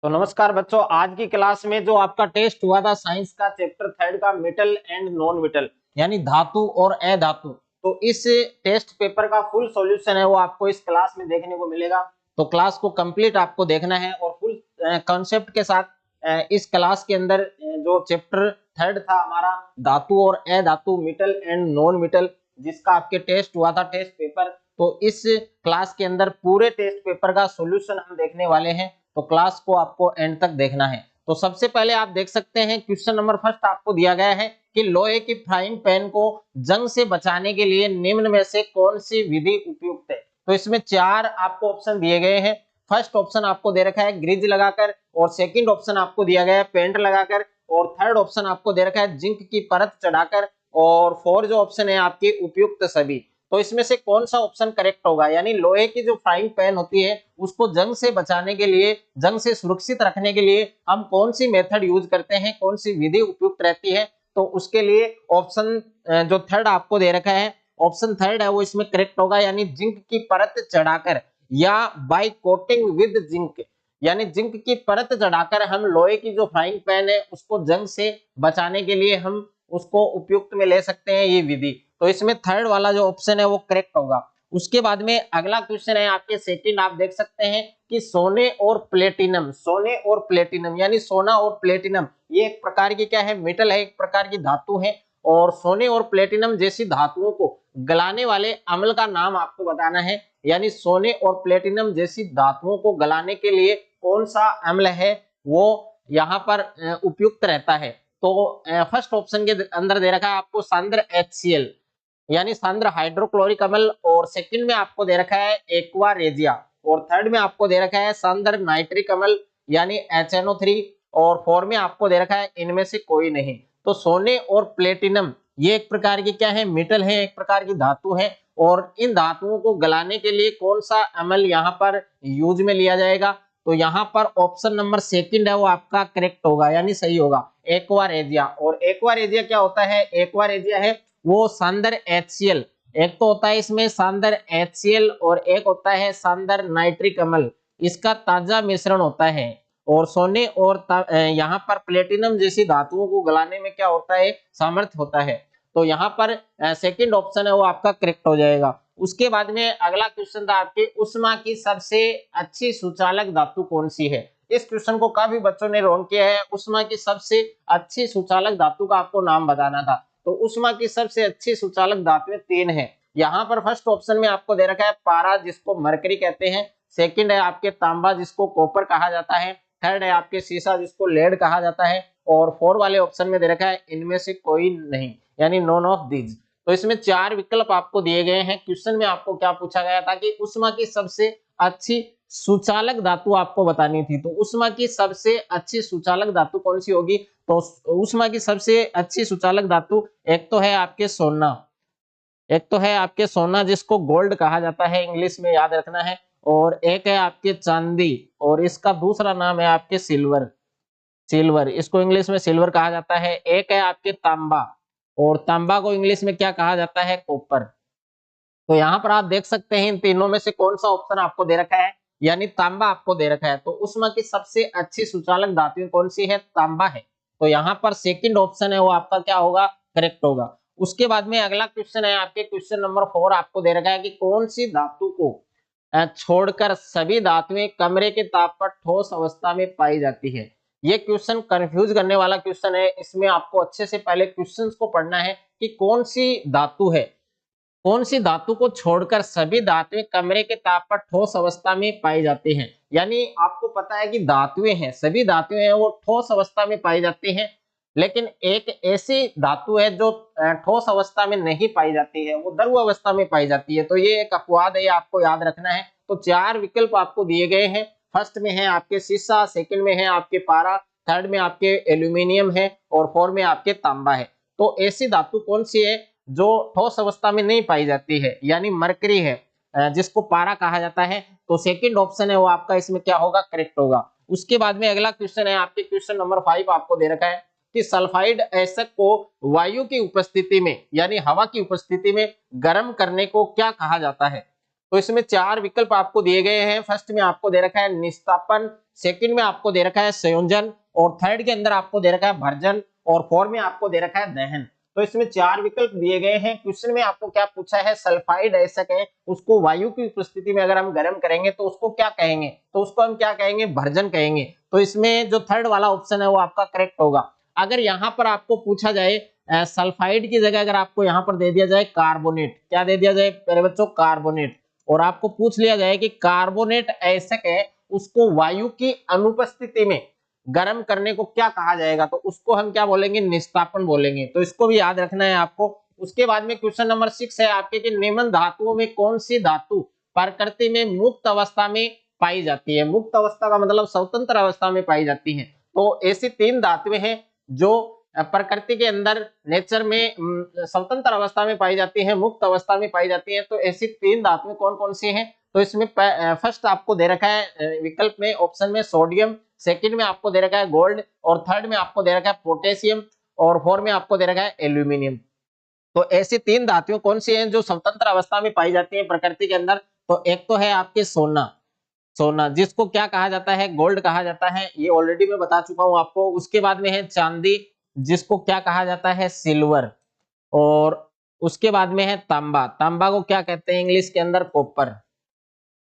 तो नमस्कार बच्चों, आज की क्लास में जो आपका टेस्ट हुआ था साइंस का चैप्टर थर्ड का मेटल एंड नॉन मेटल यानी धातु और अधातु, तो इस टेस्ट पेपर का फुल सॉल्यूशन है वो आपको इस क्लास में देखने को मिलेगा। तो क्लास को कंप्लीट आपको देखना है और फुल कॉन्सेप्ट के साथ इस क्लास के अंदर जो चैप्टर थर्ड था हमारा धातु और अधातु, मेटल एंड नॉन मेटल, जिसका आपके टेस्ट हुआ था टेस्ट पेपर, तो इस क्लास के अंदर पूरे टेस्ट पेपर का सॉल्यूशन हम देखने वाले हैं। तो क्लास को आपको एंड तक देखना है। तो सबसे पहले आप देख सकते हैं क्वेश्चन नंबर फर्स्ट आपको दिया गया है कि लोहे की फ्राइंग पैन को जंग से बचाने के लिए निम्न में से कौन सी विधि उपयुक्त है। तो इसमें चार आपको ऑप्शन दिए गए हैं। फर्स्ट ऑप्शन आपको दे रखा है ग्रीज लगाकर, और सेकंड ऑप्शन आपको दिया गया है पेंट लगाकर, और थर्ड ऑप्शन आपको दे रखा है जिंक की परत चढ़ाकर, और फोर्थ जो ऑप्शन है आपकी उपयुक्त सभी। तो इसमें से कौन सा ऑप्शन करेक्ट होगा, यानी लोहे की जो फ्राइंग पैन होती है उसको जंग से बचाने के लिए, जंग से सुरक्षित रखने के लिए हम कौन सी मेथड यूज करते हैं, कौन सी विधि उपयुक्त रहती है। तो उसके लिए ऑप्शन जो थर्ड आपको दे रखा है, ऑप्शन थर्ड है वो इसमें करेक्ट होगा, यानी जिंक की परत चढ़ाकर या बाय कोटिंग विद जिंक, यानी जिंक की परत चढ़ाकर हम लोहे की जो फ्राइंग पैन है उसको जंग से बचाने के लिए हम उसको उपयुक्त में ले सकते हैं, ये विधि। तो इसमें थर्ड वाला जो ऑप्शन है वो करेक्ट होगा। उसके बाद में अगला क्वेश्चन है आपके सेकंड, आप देख सकते हैं कि सोने और प्लेटिनम, सोने और प्लेटिनम यानी सोना और प्लेटिनम, ये एक प्रकार की क्या है, मेटल है, एक प्रकार की धातु है। और सोने और प्लेटिनम जैसी धातुओं को गलाने वाले अम्ल का नाम आपको बताना है, यानी सोने और प्लेटिनम जैसी धातुओं को गलाने के लिए कौन सा अम्ल है वो यहाँ पर उपयुक्त रहता है। तो फर्स्ट ऑप्शन के अंदर दे रखा है आपको सांद्र HCl यानी सांद्र हाइड्रोक्लोरिक अम्ल, और सेकंड में आपको दे रखा है एक्वा रेजिया, और थर्ड में आपको दे रखा है सांद्र नाइट्रिक अम्ल यानी HNO3, और फोर्थ में आपको दे रखा है इनमें से कोई नहीं। तो सोने और प्लेटिनम ये एक प्रकार की क्या है, मेटल है, एक प्रकार की धातु है, और इन धातुओं को गलाने के लिए कौन सा अम्ल यहाँ पर यूज में लिया जाएगा। तो यहाँ पर ऑप्शन नंबर सेकंड है वो आपका करेक्ट होगा, यानी सही होगा, एक्वा रेजिया। और एक्वा रेजिया क्या होता है, एक्वा रेजिया है वो सांद्र HCl, एक तो होता है इसमें सांद्र HCl और एक होता है सांद्र नाइट्रिक अम्ल, इसका ताजा मिश्रण होता है। और सोने और यहाँ पर प्लेटिनम जैसी धातुओं को गलाने में क्या होता है, सामर्थ्य होता है। तो यहाँ पर सेकंड ऑप्शन है वो आपका करेक्ट हो जाएगा। उसके बाद में अगला क्वेश्चन था आपके उष्मा की सबसे अच्छी सुचालक धातु कौन सी है। इस क्वेश्चन को काफी बच्चों ने रॉन्ग किया है। उष्मा की सबसे अच्छी सुचालक धातु का आपको नाम बताना था। तो उष्मा की सबसे अच्छी सुचालक धातुएं तीन है। यहाँ पर फर्स्ट ऑप्शन में आपको दे रखा है पारा जिसको मरकरी कहते हैं, सेकंड है आपके तांबा जिसको कॉपर कहा जाता है, थर्ड है आपके सीसा जिसको लेड कहा जाता है, और फोर वाले ऑप्शन में दे रखा है इनमें से कोई नहीं, यानी नॉन ऑफ दीज। तो इसमें चार विकल्प आपको दिए गए हैं। क्वेश्चन में आपको क्या पूछा गया था कि उष्मा की सबसे अच्छी सुचालक धातु आपको बतानी थी। तो उष्मा की सबसे अच्छी सुचालक धातु कौन सी होगी। तो उष्मा की सबसे अच्छी सुचालक धातु एक तो है आपके सोना, एक तो है आपके सोना जिसको गोल्ड कहा जाता है, इंग्लिश में याद रखना है, और एक है आपके चांदी, और इसका दूसरा नाम है आपके सिल्वर, सिल्वर इसको इंग्लिश में सिल्वर कहा जाता है। एक है आपके तांबा, और तांबा को इंग्लिश में क्या कहा जाता है, कॉपर। तो यहाँ पर आप देख सकते हैं इन तीनों में से कौन सा ऑप्शन आपको दे रखा है, यानी तांबा आपको दे रखा है। तो उष्मा की सबसे अच्छी सुचालक धातु कौन सी है, तांबा है। तो यहाँ पर सेकंड ऑप्शन है वो आपका क्या होगा, करेक्ट होगा। उसके बाद में अगला क्वेश्चन है आपके क्वेश्चन नंबर 4 आपको दे रखा है कि कौन सी धातु को छोड़कर सभी धातुएं कमरे के ताप पर ठोस अवस्था में पाई जाती है। ये क्वेश्चन कंफ्यूज करने वाला क्वेश्चन है। इसमें आपको अच्छे से पहले क्वेश्चंस को पढ़ना है कि कौन सी धातु है, कौन सी धातु को छोड़कर सभी धातुएं कमरे के ताप पर ठोस अवस्था में पाई जाती हैं। यानी आपको पता है कि धातुएं हैं, सभी धातुएं हैं वो ठोस अवस्था में पाई जाती हैं, लेकिन एक ऐसी धातु है जो ठोस अवस्था में नहीं पाई जाती है, वो द्रव अवस्था में पाई जाती है। तो ये एक अपवाद है, आपको याद रखना है। तो चार विकल्प आपको दिए गए हैं। फर्स्ट में है आपके सीसा, सेकंड में है आपके पारा, थर्ड में आपके एल्यूमिनियम है, और फोर्थ में आपके तांबा है। तो ऐसी धातु कौन सी है जो ठोस अवस्था में नहीं पाई जाती है, यानी मरकरी है, जिसको पारा कहा जाता है। तो सेकंड ऑप्शन है वो आपका इसमें क्या होगा, करेक्ट होगा। उसके बाद में अगला क्वेश्चन है आपके क्वेश्चन नंबर 5 आपको दे रखा है कि सल्फाइड एसिड को वायु की उपस्थिति में यानी हवा की उपस्थिति में गर्म करने को क्या कहा जाता है। तो इसमें 4 विकल्प आपको दिए गए हैं। फर्स्ट में आपको दे रखा है निस्तापन, सेकंड में आपको दे रखा है संयोजन, और थर्ड के अंदर आपको दे रखा है भर्जन, और फोर्थ में आपको दे रखा है दहन। तो इसमें 4 विकल्प दिए गए हैं। क्वेश्चन में आपको क्या पूछा है, सल्फाइड ऐसा है, उसको वायु की उपस्थिति में अगर हम गर्म करेंगे तो उसको क्या कहेंगे, तो उसको हम क्या कहेंगे, भर्जन कहेंगे। तो इसमें जो थर्ड वाला ऑप्शन है वो आपका करेक्ट होगा। अगर यहाँ पर आपको पूछा जाए सल्फाइड की जगह अगर आपको यहाँ पर दे दिया जाए कार्बोनेट, क्या दे दिया जाए मेरे बच्चों, कार्बोनेट, और आपको पूछ लिया जाए कि कार्बोनेट ऐसा है उसको वायु की अनुपस्थिति में गर्म करने को क्या कहा जाएगा, तो उसको हम क्या बोलेंगे, निस्तापन बोलेंगे। तो इसको भी याद रखना है आपको। उसके बाद में क्वेश्चन नंबर 6 है आपके कि निम्न धातुओं में कौन सी धातु प्रकृति में मुक्त अवस्था में पाई जाती है। मुक्त अवस्था का मतलब स्वतंत्र अवस्था में पाई जाती है। तो ऐसी 3 धातुएं हैं जो प्रकृति के अंदर नेचर में स्वतंत्र अवस्था में पाई जाती है, मुक्त अवस्था में पाई जाती है। तो ऐसी 3 धातुएं कौन कौन सी हैं, तो इसमें फर्स्ट आपको दे रखा है विकल्प में ऑप्शन में सोडियम, सेकंड में आपको दे रखा है गोल्ड, और थर्ड में आपको दे रखा है पोटेशियम, और फोर्थ में आपको दे रखा है एल्यूमिनियम। तो ऐसी 3 धातुएं कौन सी हैं जो स्वतंत्र अवस्था में पाई जाती है प्रकृति के अंदर, तो एक तो है आपके सोना, सोना जिसको क्या कहा जाता है, गोल्ड कहा जाता है, ये ऑलरेडी मैं बता चुका हूं आपको। उसके बाद में है चांदी जिसको क्या कहा जाता है, सिल्वर, और उसके बाद में है तांबा, तांबा को क्या कहते हैं इंग्लिश के अंदर, कॉपर।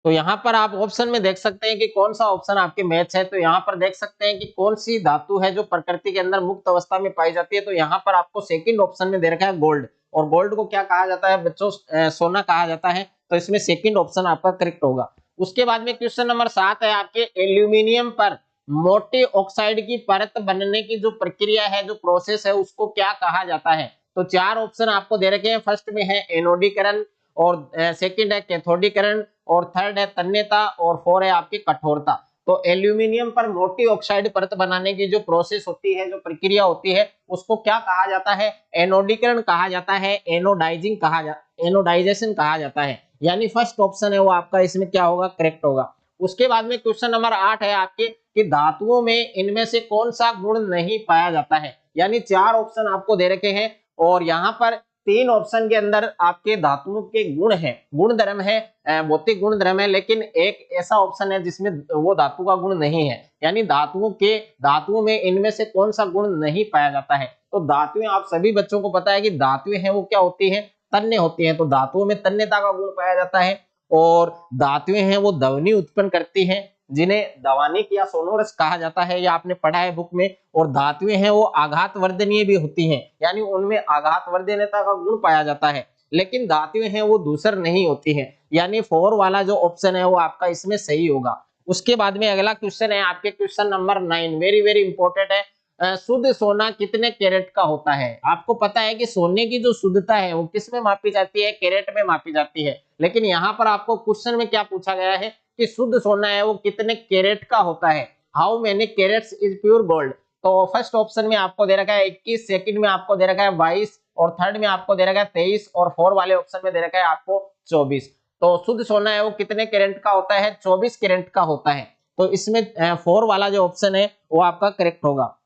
तो यहाँ पर आप ऑप्शन में देख सकते हैं कि कौन सा ऑप्शन आपके मैच है। तो यहाँ पर देख सकते हैं कि कौन सी धातु है जो प्रकृति के अंदर मुक्त अवस्था में पाई जाती है। तो यहाँ पर आपको सेकंड ऑप्शन में दे रखा है गोल्ड, और गोल्ड को क्या कहा जाता है बच्चों, सोना कहा जाता है। तो इसमें सेकंड ऑप्शन आपका करेक्ट होगा। उसके बाद में क्वेश्चन नंबर 7 है आपके एल्यूमिनियम पर मोटे ऑक्साइड की परत बनने की जो प्रक्रिया है, जो प्रोसेस है, उसको क्या कहा जाता है। तो 4 ऑप्शन आपको दे रखे हैं। फर्स्ट में है एनोडीकरण, और सेकंड है कैथोडीकरण, और थर्ड है तन्यता, और फोर है आपकी कठोरता। तो एल्यूमिनियम पर मोटी ऑक्साइड परत बनाने की जो प्रोसेस होती है, जो प्रक्रिया होती है, उसको क्या कहा जाता है, एनोडीकरण कहा जाता है, एनोडाइजेशन कहा जाता है। यानी फर्स्ट ऑप्शन है वो आपका इसमें क्या होगा, करेक्ट होगा। उसके बाद में क्वेश्चन नंबर 8 है आपके कि धातुओं में इनमें से कौन सा गुण नहीं पाया जाता है। यानी 4 ऑप्शन आपको दे रखे हैं, और यहाँ पर 3 ऑप्शन के अंदर आपके धातुओं के गुण है, गुण धर्म है, भौतिक गुण धर्म है, लेकिन एक ऐसा ऑप्शन है जिसमें वो धातु का गुण नहीं है। यानी धातुओं में इनमें से कौन सा गुण नहीं पाया जाता है। तो धातुएं आप सभी बच्चों को पता है कि धातुएं हैं वो क्या होती है, तन्य होती हैं। तो धातुओं में तन्यता का गुण पाया जाता है, और धातुएं हैं वो ध्वनि उत्पन्न करती हैं जिन्हें ध्वनिक या सोनोरस कहा जाता है, या आपने पढ़ा है बुक में। और धातुएं हैं वो आघात वर्धनीय भी होती हैं, यानी उनमें आघात वर्धनीयता का गुण पाया जाता है। लेकिन धातुएं हैं वो दूसर नहीं होती हैं, यानी 4 वाला जो ऑप्शन है वो आपका इसमें सही होगा। उसके बाद में अगला क्वेश्चन है आपके question number 9, very very important है। शुद्ध सोना कितने कैरेट का होता है। आपको पता है कि सोने की जो शुद्धता है वो किस में मापी जाती है, कैरेट में मापी जाती है। लेकिन यहाँ पर आपको क्वेश्चन में क्या पूछा गया है कि शुद्ध सोना है वो कितने कैरेट का होता है, how many carats is pure gold. तो फर्स्ट ऑप्शन में आपको दे रखा है 21, सेकंड में आपको दे रखा है 22, और थर्ड में आपको दे रखा है 23, और फोर वाले ऑप्शन में दे रखा है आपको 24। तो शुद्ध सोना है वो कितने कैरेट का होता है, 24 कैरेट का होता है। तो इसमें 4 वाला जो ऑप्शन है वो आपका करेक्ट होगा।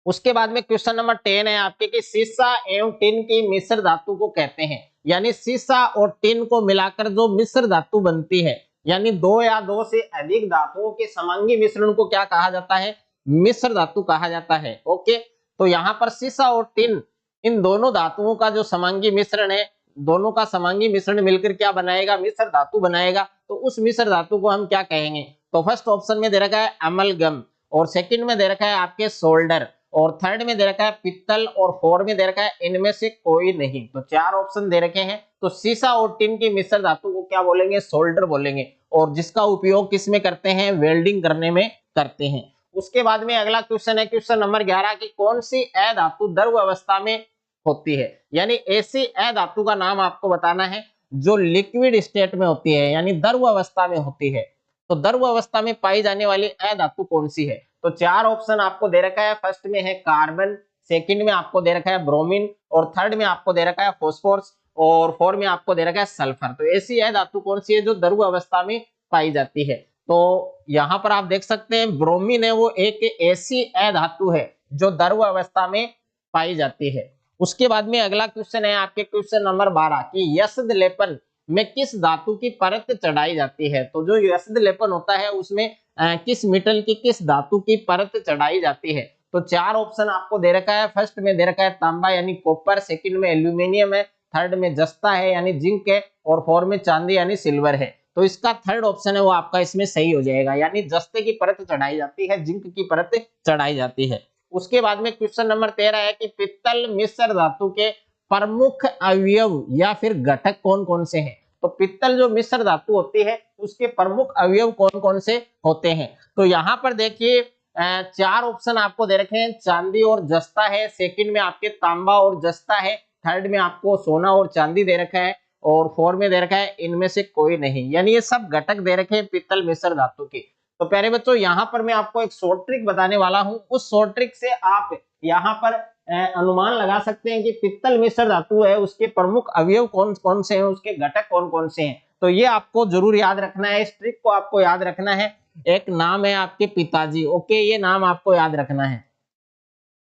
उसके बाद में क्वेश्चन नंबर 10 है आपके कि सीसा एवं टिन की मिश्र धातु को कहते हैं। यानी सीसा और टिन को मिलाकर जो मिश्र धातु बनती है, यानी 2 या 2 से अधिक धातुओं के समांगी मिश्रण को क्या कहा जाता है, मिश्र धातु कहा जाता है। ओके, तो यहाँ पर सीसा और टिन, इन दोनों धातुओं का जो समांगी मिश्रण है, दोनों का समांगी मिश्रण मिलकर क्या बनाएगा, मिश्र धातु बनाएगा। तो उस मिश्र धातु को हम क्या कहेंगे। तो फर्स्ट ऑप्शन में दे रखा है अमलगम, और सेकंड में दे रखा है आपके सोल्डर, और थर्ड में दे रखा है पित्तल, और फोर में दे रखा है इनमें से कोई नहीं। तो 4 ऑप्शन दे रखे हैं। तो सीसा और टिन की मिश्र धातु को क्या बोलेंगे, सोल्डर बोलेंगे, और जिसका उपयोग किस में करते हैं, वेल्डिंग करने में करते हैं। उसके बाद में अगला क्वेश्चन है क्वेश्चन नंबर 11 की कौन सी अधातु द्रव अवस्था में होती है। यानी ऐसी अधातु का नाम आपको बताना है जो लिक्विड स्टेट में होती है, यानी द्रव अवस्था में होती है। तो द्रव अवस्था में पाई जाने वाली अधातु कौन सी है। तो 4 ऑप्शन आपको दे रखा है। फर्स्ट में है कार्बन, सेकंड में आपको दे रखा है ब्रोमीन, और थर्ड में आपको दे रखा है फॉस्फोरस, और फोर्थ में आपको दे रखा है सल्फर। तो ऐसी अधातु कौन सी है जो द्रव अवस्था में पाई जाती है। तो यहाँ पर आप देख सकते हैं ब्रोमीन है वो एक ऐसी अधातु है जो द्रव अवस्था में पाई जाती है। उसके बाद में अगला क्वेश्चन है आपके क्वेश्चन नंबर 12 कि यशद लेपन में किस धातु की परत चढ़ाई जाती है। तो जो यस्द लेपन होता है उसमें किस मेटल की किस धातु की परत चढ़ाई जाती है। तो चार ऑप्शन आपको दे रखा है। फर्स्ट में दे रखा है तांबा यानी कॉपर, सेकंड में एल्यूमिनियम है, थर्ड में जस्ता है यानी जिंक है, और फोर्थ में चांदी यानी सिल्वर है। तो इसका थर्ड ऑप्शन है वो आपका इसमें सही हो जाएगा, यानी जस्ते की परत चढ़ाई जाती है, जिंक की परत चढ़ाई जाती है। उसके बाद में क्वेश्चन नंबर 13 है कि पित्तल मिश्र धातु के प्रमुख अवयव या फिर घटक कौन कौन से हैं। तो पित्तल जो मिश्र धातु होती है उसके प्रमुख अवयव कौन कौन से होते हैं। तो यहाँ पर देखिए चार ऑप्शन आपको दे रखे हैं, चांदी और जस्ता है, सेकंड में आपके तांबा और जस्ता है, थर्ड में आपको सोना और चांदी दे रखा है, और फोर्थ में दे रखा है इनमें से कोई नहीं, यानी ये सब घटक दे रखे हैं पित्तल मिश्र धातु के। तो प्यारे बच्चों यहाँ पर मैं आपको एक शॉर्ट ट्रिक बताने वाला हूं, उस शॉर्ट ट्रिक से आप यहाँ पर अनुमान लगा सकते हैं कि पित्तल मिश्र धातु है उसके प्रमुख अवयव कौन कौन से हैं, उसके घटक कौन कौन से हैं। तो ये आपको जरूर याद रखना है, इस ट्रिक को आपको याद रखना है। एक नाम है आपके पिताजी, ओके, ये नाम आपको याद रखना है।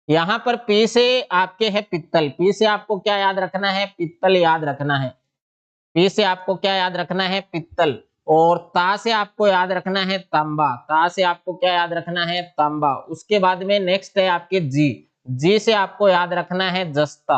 यहाँ पर पी से आपके है पित्तल, पी से आपको क्या याद रखना है, पित्तल याद रखना है। पी से आपको क्या याद रखना है, पित्तल। और ता से आपको याद रखना है तांबा, ता से आपको क्या याद रखना है, तांबा। उसके बाद में नेक्स्ट है आपके जी, जी से आपको याद रखना है जस्ता,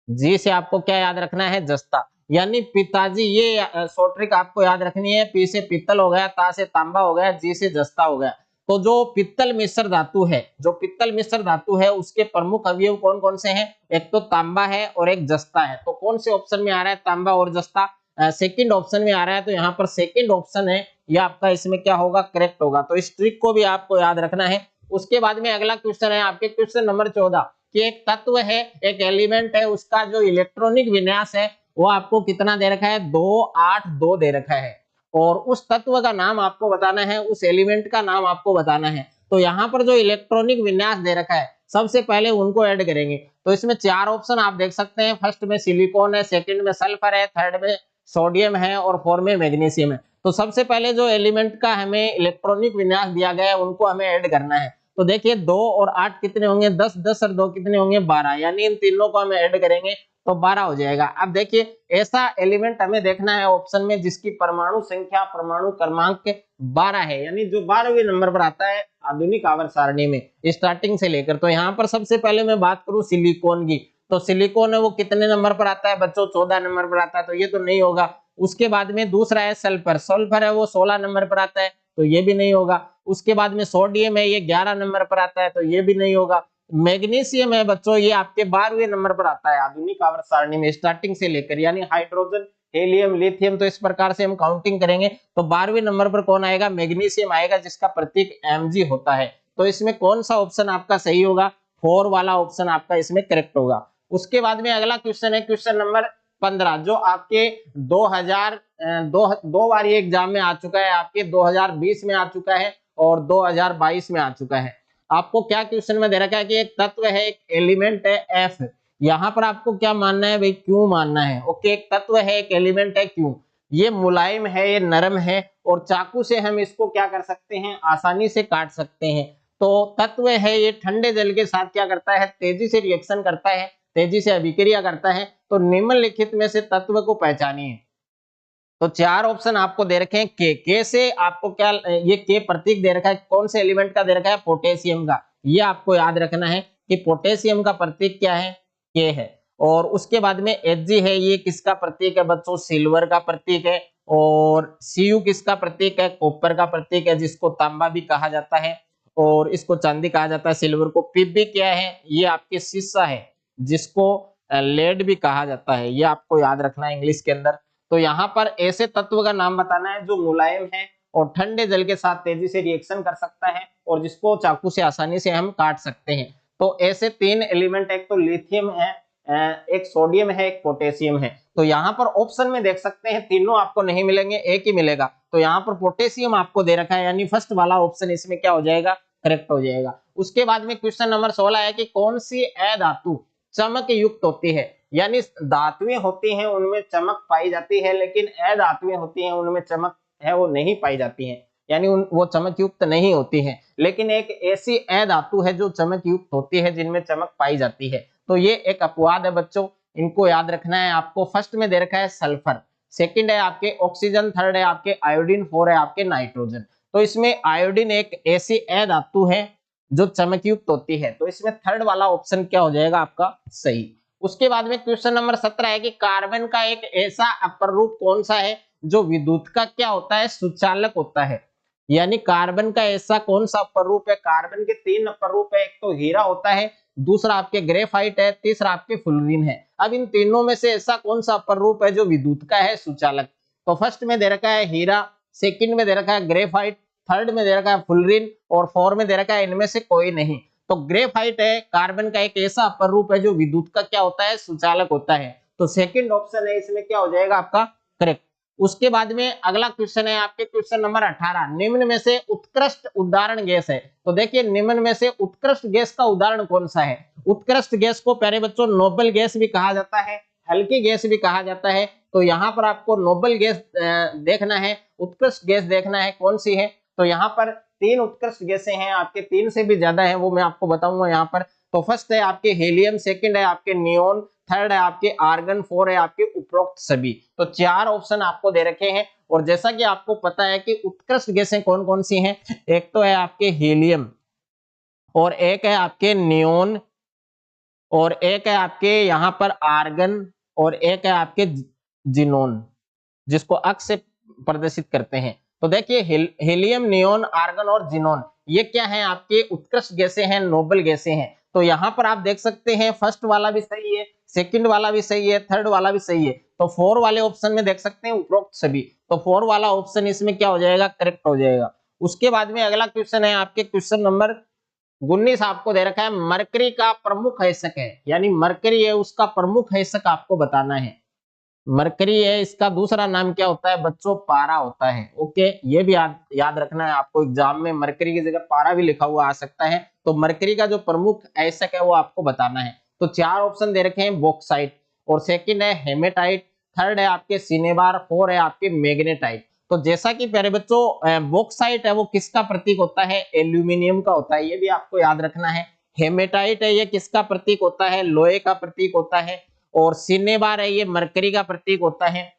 जी से आपको क्या याद रखना है, जस्ता। यानी पिताजी, ये शॉर्ट ट्रिक आपको याद रखनी है। पी से पित्तल हो गया, ता से तांबा हो गया, जी से जस्ता हो गया। तो जो पित्तल मिश्र धातु है, जो पित्तल मिश्र धातु है उसके प्रमुख अवयव कौन कौन से हैं, एक तो तांबा है और एक जस्ता है। तो कौन से ऑप्शन में आ रहा है तांबा और जस्ता, सेकंड ऑप्शन में आ रहा है। तो यहाँ पर सेकंड ऑप्शन है, ये आपका इसमें क्या होगा, करेक्ट होगा। तो इस ट्रिक को भी आपको याद रखना है। उसके बाद में अगला क्वेश्चन है आपके क्वेश्चन नंबर 14 कि एक तत्व है, एक एलिमेंट है, उसका जो इलेक्ट्रॉनिक विन्यास है वो आपको कितना दे रखा है, 282 दे रखा है, और उस तत्व का नाम आपको बताना है, उस एलिमेंट का नाम आपको बताना है। तो यहाँ पर जो इलेक्ट्रॉनिक विन्यास दे रखा है सबसे पहले उनको ऐड करेंगे। तो इसमें चार ऑप्शन आप देख सकते हैं, फर्स्ट में सिलिकॉन है, सेकंड में सल्फर है, थर्ड में सोडियम है, और फोर्थ में मैग्नीशियम है। तो सबसे पहले जो एलिमेंट का हमें इलेक्ट्रॉनिक विन्यास दिया गया है उनको हमें ऐड करना है। तो देखिए 2 और 8 कितने होंगे, 10, 10 और 2 कितने होंगे, 12, यानी इन तीनों को हम ऐड करेंगे तो 12 हो जाएगा। अब देखिए ऐसा एलिमेंट हमें देखना है ऑप्शन में जिसकी परमाणु संख्या, परमाणु क्रमांक 12 है, यानी जो 12वें नंबर पर आता है आधुनिक आवर्त सारणी में स्टार्टिंग से लेकर। तो यहाँ पर सबसे पहले मैं बात करूं सिलिकॉन की, तो सिलिकॉन है वो कितने नंबर पर आता है बच्चों, 14 नंबर पर आता है, तो ये तो नहीं होगा। उसके बाद में दूसरा है सल्फर, सल्फर है वो 16 नंबर पर आता है, तो ये भी नहीं होगा। उसके बाद में सोडियम है, ये 11 नंबर पर आता है, तो ये भी नहीं होगा। मैग्नीशियम है बच्चों, ये आपके 12वें नंबर पर आता है आधुनिक आवर्त सारणी में स्टार्टिंग से लेकर, यानी हाइड्रोजन, हेलियम, लिथियम, तो इस प्रकार से हम काउंटिंग करेंगे तो 12वें नंबर पर कौन आएगा, मैग्नीशियम आएगा, जिसका प्रतीक Mg होता है। तो इसमें कौन सा ऑप्शन आपका सही होगा, 4 वाला ऑप्शन आपका इसमें करेक्ट होगा। उसके बाद में अगला क्वेश्चन है क्वेश्चन नंबर 15, जो आपके 2 बार ये एग्जाम में आ चुका है, आपके 2020 में आ चुका है और 2022 में आ चुका है। आपको क्या क्वेश्चन में दे रखा है कि एक तत्व है, एक एलिमेंट है एफ, यहाँ पर आपको क्या मानना है भाई, क्यों मानना है। ओके, एक तत्व है, एक एलिमेंट है, क्यों, ये मुलायम है, ये नरम है, और चाकू से हम इसको क्या कर सकते हैं, आसानी से काट सकते हैं। तो तत्व है, ये ठंडे जल के साथ क्या करता है, तेजी से रिएक्शन करता है, तेजी से अभिक्रिया करता है। तो निम्नलिखित में से तत्व को पहचानिए। तो चार ऑप्शन आपको दे रखे हैं, के से आपको क्या, ये के प्रतीक दे रखा है, कौन से एलिमेंट का दे रखा है, पोटेशियम का। ये आपको याद रखना है कि पोटेशियम का प्रतीक क्या है, के है। और उसके बाद में Hg है, ये किसका प्रतीक है बच्चों, सिल्वर का प्रतीक है। और Cu किसका प्रतीक है, कॉपर का प्रतीक है, जिसको तांबा भी कहा जाता है और इसको चांदी कहा जाता है, सिल्वर को। Pb क्या है, ये आपके शीशा है, जिसको लेड भी कहा जाता है, ये आपको याद रखना है इंग्लिश के अंदर। तो यहाँ पर ऐसे तत्व का नाम बताना है जो मुलायम है और ठंडे जल के साथ तेजी से रिएक्शन कर सकता है और जिसको चाकू से आसानी से हम काट सकते हैं। तो ऐसे 3 एलिमेंट, एक तो लिथियम है, एक सोडियम है, एक पोटेशियम है। तो यहाँ पर ऑप्शन में देख सकते हैं तीनों आपको नहीं मिलेंगे, एक ही मिलेगा। तो यहाँ पर पोटेशियम आपको दे रखा है, यानी फर्स्ट वाला ऑप्शन इसमें क्या हो जाएगा, करेक्ट हो जाएगा। उसके बाद में क्वेश्चन नंबर 16 है कि कौन सी अधातु चमक युक्त होती है, यानी धातुएं होती हैं उनमें चमक पाई जाती है, लेकिन अधातुएं होती हैं उनमें चमक है वो नहीं पाई जाती है, यानी वो चमक युक्त नहीं होती है। लेकिन एक ऐसी अधातु है जो चमक युक्त होती है, जिनमें चमक पाई जाती है। तो ये एक अपवाद है बच्चों, इनको याद रखना है आपको। फर्स्ट में दे रखा है सल्फर, सेकंड है आपके ऑक्सीजन, थर्ड है आपके आयोडीन, फोर है आपके नाइट्रोजन। तो इसमें आयोडीन एक ऐसी अधातु है जो चमकयुक्त होती है, तो इसमें थर्ड वाला ऑप्शन क्या हो जाएगा आपका सही। उसके बाद में क्वेश्चन नंबर 17 है कि कार्बन का एक ऐसा अपर रूप कौन सा है जो विद्युत का क्या होता है, सुचालक होता है। यानी कार्बन का ऐसा कौन सा अपर रूप है, कार्बन के तीन अपर रूप है, एक तो हीरा होता है, दूसरा आपके ग्रेफाइट है, तीसरा आपके फ्लोरीन है। अब इन तीनों में से ऐसा कौन सा अपर रूप है जो विद्युत का है, सुचालक। तो फर्स्ट में दे रखा है हीरा, सेकंड में दे रखा है ग्रेफाइट, थर्ड में दे रखा है फ्लोरीन और फोर में दे रखा है इनमें से कोई नहीं। तो ग्रेफाइट है कार्बन का एक ऐसा अपर रूप है जो विद्युत का क्या होता है, सुचालक होता है। तो सेकंड ऑप्शन है इसमें क्या हो जाएगा आपका करेक्ट। उसके बाद में अगला क्वेश्चन है आपके क्वेश्चन नंबर 18, निम्न में से उत्कृष्ट उदाहरण गैस है। तो देखिए निम्न में से उत्कृष्ट गैस का उदाहरण कौन सा है। उत्कृष्ट गैस को प्यारे बच्चों नोबल गैस भी कहा जाता है, हल्की गैस भी कहा जाता है। तो यहाँ पर आपको नोबल गैस देखना है, उत्कृष्ट गैस देखना है कौन सी है। तो यहाँ पर तीन उत्कृष्ट गैसें हैं आपके, तीन से भी ज्यादा है वो मैं आपको बताऊंगा यहाँ पर। तो फर्स्ट है आपके हीलियम, सेकंड है आपके नियोन, थर्ड है आपके आर्गन, फोर है आपके उपरोक्त सभी। तो चार ऑप्शन आपको दे रखे हैं। और जैसा कि आपको पता है कि उत्कृष्ट गैसें कौन कौन सी हैं, एक तो है आपके हीलियम और एक है आपके नियोन और एक है आपके यहाँ पर आर्गन और एक है आपके जिनोन, जिसको अक्स से प्रदर्शित करते हैं। तो देखिए हीलियम, नियोन, आर्गन और जिनोन ये क्या है आपके उत्कृष्ट गैसें हैं, नोबल गैसें हैं। तो यहाँ पर आप देख सकते हैं फर्स्ट वाला भी सही है, सेकंड वाला भी सही है, थर्ड वाला भी सही है। तो फोर वाले ऑप्शन में देख सकते हैं उपरोक्त सभी, तो फोर वाला ऑप्शन इसमें क्या हो जाएगा करेक्ट हो जाएगा। उसके बाद में अगला क्वेश्चन है आपके क्वेश्चन नंबर 19 आपको दे रखा है मरकरी का प्रमुख हैसक है, यानी मरकरी है उसका प्रमुख हैसक आपको बताना है। मरकरी है इसका दूसरा नाम क्या होता है बच्चों, पारा होता है। ओके ये भी याद रखना है आपको, एग्जाम में मरकरी की जगह पारा भी लिखा हुआ आ सकता है। तो मरकरी का जो प्रमुख ऐसक है वो आपको बताना है। तो चार ऑप्शन दे रखे हैं, बॉक्साइट और सेकंड है हेमेटाइट, थर्ड है आपके सिनेबार, फोर है आपके मैग्नेटाइट। तो जैसा कि प्यारे बच्चों बॉक्साइट है वो किसका प्रतीक होता है, एल्यूमिनियम का होता है, ये भी आपको याद रखना है। हेमेटाइट है ये किसका प्रतीक होता है, लोहे का प्रतीक होता है। और सिनेबार है ये मरकरी का प्रतीक होता है,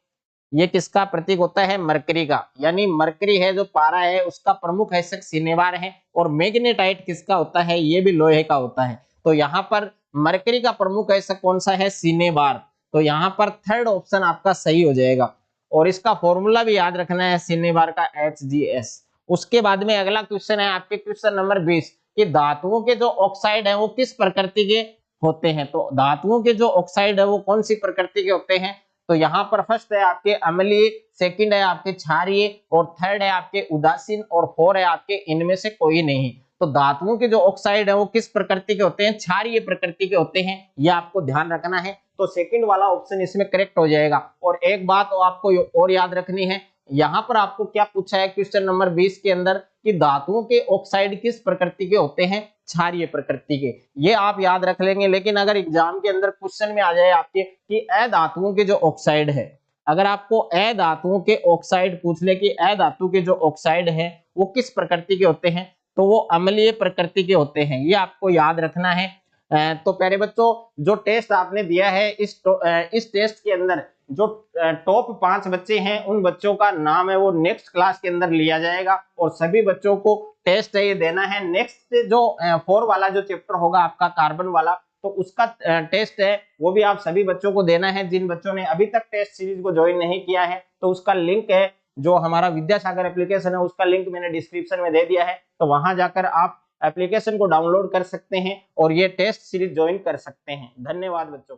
ये किसका प्रतीक होता है, मरकरी का। यानी मरकरी है जो पारा है उसका प्रमुख हैसक सिनेबार है। और मैग्नेटाइट किसका होता है, ये भी लोहे का होता है। तो यहाँ पर मरकरी का प्रमुख हैसक कौन सा है, सिनेबार। तो यहाँ पर थर्ड ऑप्शन आपका सही हो जाएगा। और इसका फॉर्मूला भी याद रखना है सिनेबार का HgS। उसके बाद में अगला क्वेश्चन है आपके क्वेश्चन नंबर 20 कि धातुओं के जो ऑक्साइड है वो किस प्रकृति के होते हैं। तो धातुओं के जो ऑक्साइड है वो कौन सी प्रकृति के होते हैं। तो यहाँ पर फर्स्ट है आपके अम्लीय, सेकंड है आपके क्षारीय और थर्ड है आपके उदासीन और फोर है आपके इनमें से कोई नहीं। तो धातुओं के जो ऑक्साइड है वो किस प्रकृति के होते हैं, क्षारीय प्रकृति के होते हैं, ये आपको ध्यान रखना है। तो सेकंड वाला ऑप्शन इसमें करेक्ट हो जाएगा। और एक बात आपको और याद रखनी है, यहाँ पर आपको क्या पूछा है क्वेश्चन नंबर 20 के अंदर कि धातुओं के ऑक्साइड किस प्रकृति के होते हैं, क्षारीय प्रकृति के। ये आप याद रख लेंगे। लेकिन अगर एग्जाम के अंदर क्वेश्चन में आ जाए आपके कि अधातुओं के जो ऑक्साइड है, अगर आपको अधातुओं के ऑक्साइड पूछ ले कि अधातु के जो ऑक्साइड है वो किस प्रकृति के होते हैं, तो वो अम्लीय प्रकृति के होते हैं, ये आपको याद रखना है। तो प्यारे बच्चों जो टेस्ट आपने दिया है इस टेस्ट के अंदर जो टॉप 5 बच्चे हैं उन बच्चों का नाम है वो नेक्स्ट क्लास के अंदर लिया जाएगा। और सभी बच्चों को टेस्ट ये देना है। नेक्स्ट जो 4 वाला जो चैप्टर होगा आपका कार्बन वाला, तो उसका टेस्ट है वो भी आप सभी बच्चों को देना है। जिन बच्चों ने अभी तक टेस्ट सीरीज को ज्वाइन नहीं किया है तो उसका लिंक है, जो हमारा विद्यासागर एप्लीकेशन है उसका लिंक मैंने डिस्क्रिप्शन में दे दिया है। तो वहां जाकर आप एप्लीकेशन को डाउनलोड कर सकते हैं और ये टेस्ट सीरीज ज्वाइन कर सकते हैं। धन्यवाद बच्चों।